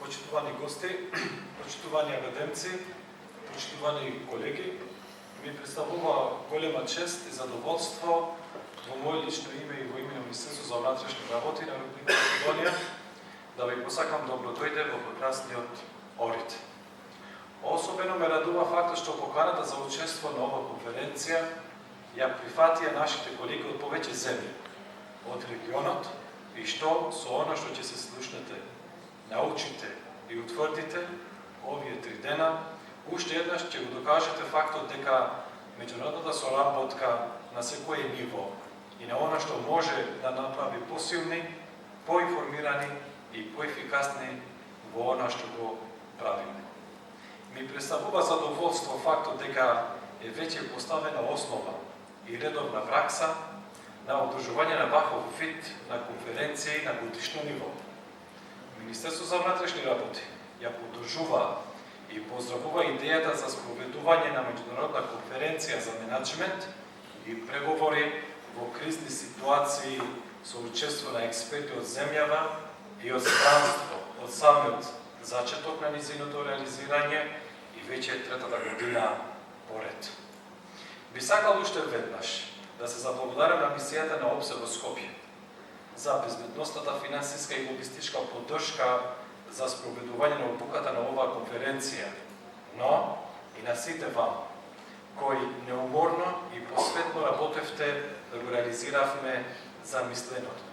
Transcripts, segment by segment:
Почитувани гости, почитувани академци, почитувани колеги, ми представува голема чест и задоволство во моје лично име и во име на Министерството за внатрешни работи на Република Македонија да ви посакам добродојде во прекрасниот Орид. Особено ме радува фактот што поканата за учество на оваа конференција ја прифатија нашите колеги од повеќе земји од регионот и што со она што ќе се слушнете, научите и утврдите овие 3 дена, уште еднаш ќе го докажете фактот дека меѓународната соработка на секое ниво и на она што може да направи посилни, поинформирани и поефикасни во она што го правиме. Ми представува задоволство фактот дека е веќе поставена основа и редовна пракса на одржување на ваков вид на конференции на годишно ниво. Министерството за внатрешни работи ја поддржува и поздравува идејата за спроведување на меѓународна конференција за менаџмент и преговори во кризни ситуации со учество на експерти од земјава и од странство од самиот зачеток на низиното реализирање и веќе третата година поред. Би сакал уште веднаш да се заблагодарам на мисијата на ОБСЕ во Скопје за безбедностната финансиска и логистичка поддршка за спроведување на обуката на оваа конференција, но и на сите вам, кои неуморно и посветно работевте да го реализиравме замисленото.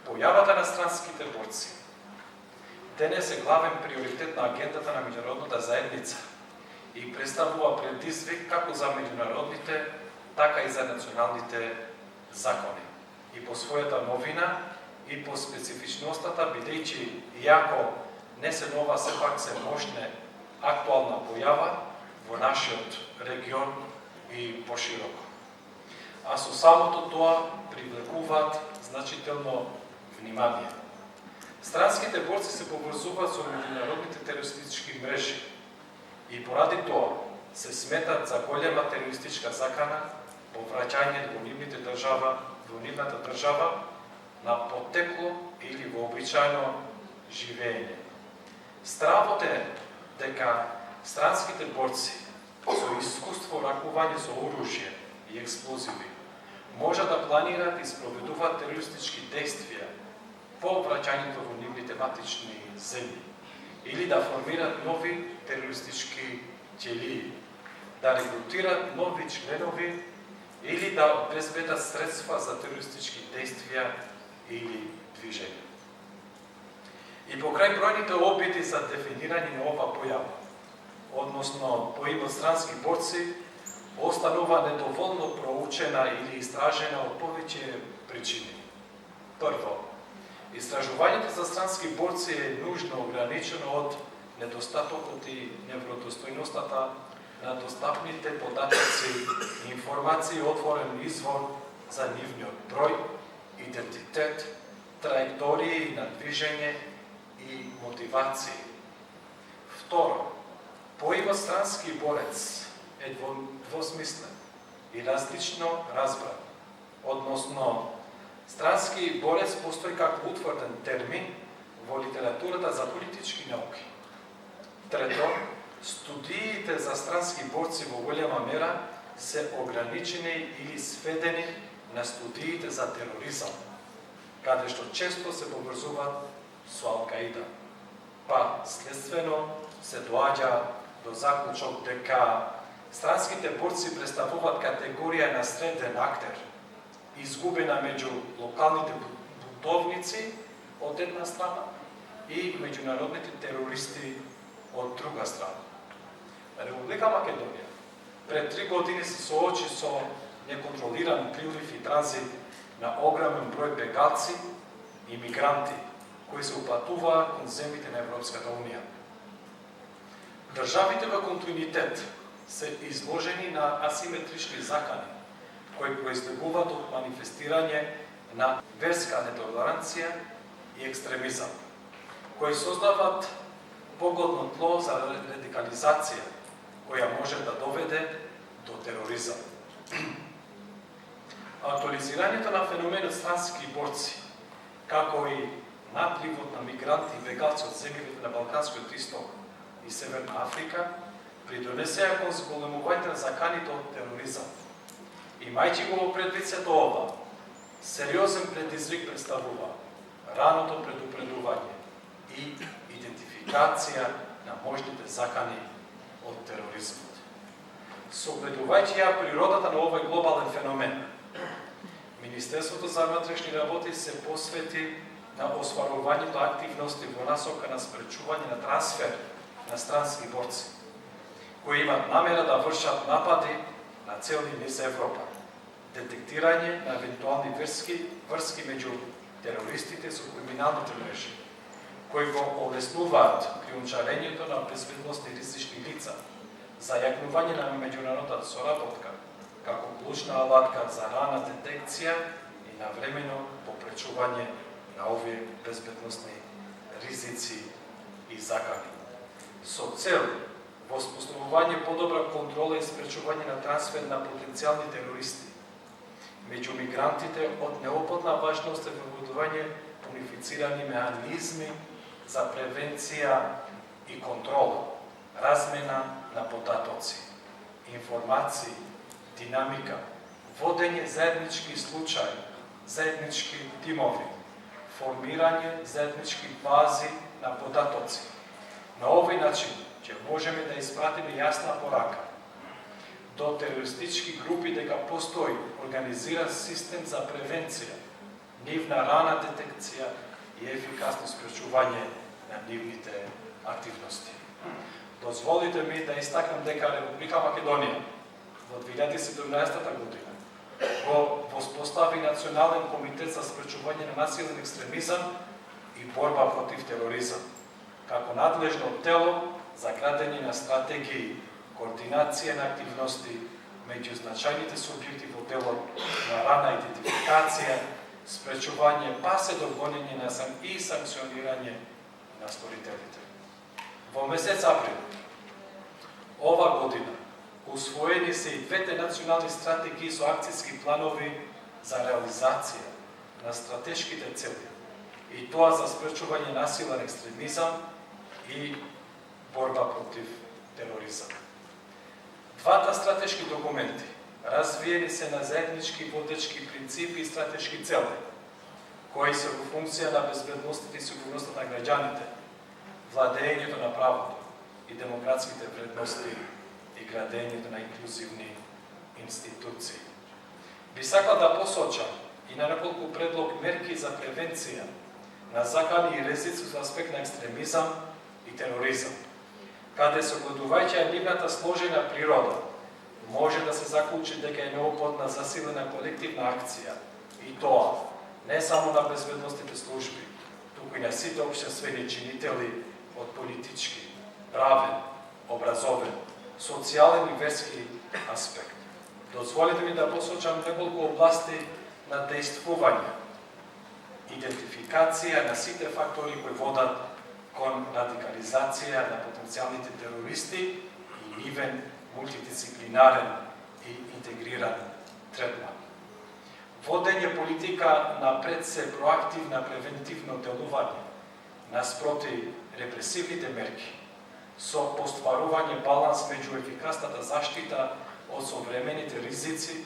Појавата на странските борци денес е главен приоритет на агендата на меѓународната заедница и представува предизвик како за меѓународните, така и за националните закони. И по својата новина, и по специфичността, бидејќи иако не се нова, сепак се мощна актуална појава во нашиот регион и пошироко. А со самото тоа привлекуваат значително внимание. Странските борци се поврзуваат со меѓународните терористички мрежи и поради тоа се сметат за голема терористичка закана по враќање во нивната држава на потекло или вообичаено живење. Стравот е дека странските борци со искуство ракување со оружје и експлозиви може да планираат и спроведуваат терористички дејствија по враќањето во нивните матични земји или да формираат нови терористички ќелии, да регрутираат нови членови или да обезбедат средства за терористички дејствија или движења. И покрај бројните обиди за дефинирање на ова појава, односно поимот странски борци, останува недоволно проучена или истражена од повеќе причини. Прво, истражувањето за странски борци е нужно ограничено од недостатокот и невродостојноста на достапните податоци и информации отворен извор за нивниот број, идентитет, траектории на движење и мотивации. Второ, поимот странски борец е двосмислен и различно разбран. Односно, странски борец постои како утврден термин во литературата за политички науки. Трето, студиите за странски борци во голема мера се ограничени или сведени на студиите за тероризам, каде што често се поврзуваат со Ал-Каида. Па, следствено, се доаѓа до заклучок дека странските борци представуваат категорија на среден актер, изгубена меѓу локалните бунтовници од една страна и меѓународните терористи од друга страна. Република Македонија пред 3 години се соочи со неконтролиран прилив и транзит на огромен број бегалци и мигранти кои се упатуваа кон земјите на Европската Унија. Државите во континуитет се изложени на асиметрични закани кои произлегуваат од манифестирање на верска нетолеранција и екстремизам, кои создават погодно тло за радикализација, која може да доведе до тероризам. Актуализирањето на феноменот странски борци, како и напливот на мигранти и бегалци од земјите на Балканскиот исток и Северна Африка придонесеа кон зголемување на заканите од тероризам. Имајќи го во предвид сето ова, сериозен предизвик представува раното предупредување и идентификација на можните закани од тероризмот. Согледувајќи ја природата на овој глобален феномен, Министерството за внатрешни работи се посвети на остварувањето активности во насока на спречување на трансфер на странски борци, кои имат намера да вршат напади на цели низ Европа, детектирање на евентуални врски меѓу терористите со криминалните мрежи, кои го олеснуваат криумчарењето на безбедносни ризични лица, зајакнување на меѓународната соработка, како клучна алатка за рана детекција и навремено попречување на овие безбедносни ризици и закани. Со цел воспоставување подобра контрола и спречување на трансфер на потенцијални терористи меѓу мигрантите од неопходна важност е воведување унифицирани механизми за превенција и контрола, размена на податоци, информации, динамика, водење заеднички случаи, заеднички тимови, формирање заеднички бази на податоци. На овој начин ќе можеме да испратиме јасна порака до терористички групи дека постои организиран систем за превенција, нивна рана детекција и ефикасно спречување на нивните активности. Дозволите ми да истакнам дека Република Македонија во 2017 година го воспостави Национален комитет за спречување на насилен екстремизам и борба против тероризам, како надлежно тело за градење на стратегии, координација на активности меѓу значајните субјекти во делот на рана идентификација, спречување па се до гонење на и санкционирање на сторителите. Во месец април ова година усвоени се и двете национални стратегии со акцијски планови за реализација на стратешките цели, и тоа за спречување насилен екстремизам и борба против тероризам. Двата стратешки документи развиени се на заеднички водечки принципи и стратешки цели, кои се во функција на безбедноста и сигурноста на граѓаните, владењето на правото и демократските вредности и градењето на инклузивни институции. Би сакал да посочам и на неколку предлог мерки за превенција на закани и ризици со аспект на екстремизам и тероризам, каде согледувајќи нивната сложена природа, може да се заклучи дека е неопходна засилена колективна акција, и тоа не само на безбедносните служби, туку и на сите општествени чинители од политички, правен, образовен, социјален и верски аспект. Дозволите ми да посочам неколку области на дејствување, идентификација на сите фактори кои водат кон радикализација на потенцијалните терористи и нивен мултидисциплинарен и интегриран третман. Водење политика на пред се проактивна превентивно делување наспроти репресивните мерки, со постварување баланс меѓу ефикасната заштита од современите ризици,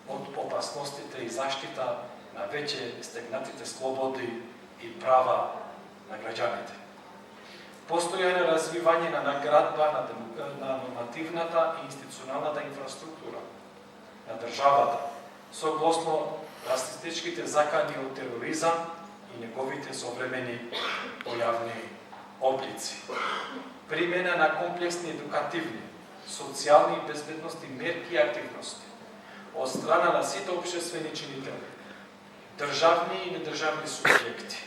од опасностите и заштита на веќе стегнатите слободи и права на граѓаните. Постојано развивање на наградба на нормативната и институционалната инфраструктура на државата, согласно расистичките закани од тероризам и неговите современи појавни облици. Примена на комплексни едукативни, социјални и безбедностни мерки и активности од страна на сите општествени чинители, државни и недржавни субјекти,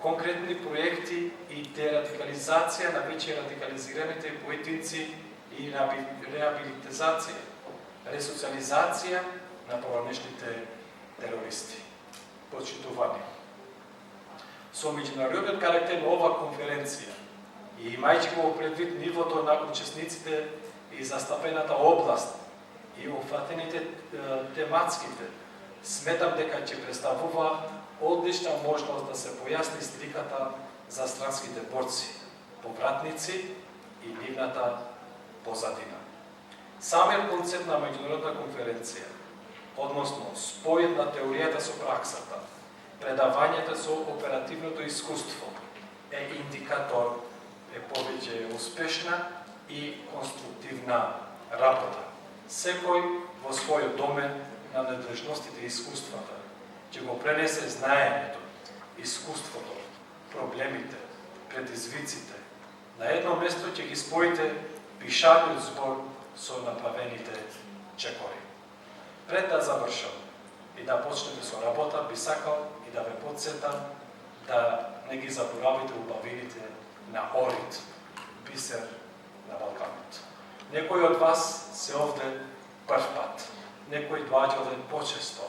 конкретни проекти и дерадикализација на веќе радикализираните поетинци и реабилитизација, ресоциализација на поранешните терористи. Почитувани. Со меѓународниот карактер на ова конференција и имајќи го предвид нивото на учесниците и застапената област и офатените тематските, Сметам дека ќе представува одлична можност да се појасни сликата за странските борци, повратници и нивната позадина. Самиот концепт на меѓународна конференција, односно спојот на теоријата со праксата, предавањето со оперативното искуство, е индикатор, е повеќе успешна и конструктивна работа. Секој во својот домен на надлежностите и искуствата ќе го пренесе знаењето, искуството, проблемите, предизвиците. На едно место ќе ги споите пишаниот збор со направените чекори. Пред да завршам и да почнете со работа, би сакал и да ве потсетам да не ги заборавите убавините на Орид, бисер на Балканот. Некои од вас се овде прв пат, некои доаѓа овде почесто,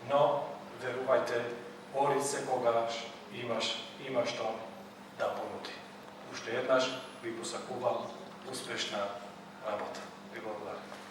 но верувајте, Орид секогаш има што да понуди. Уште еднаш ви посакувам успешна работа. Ви благодарам.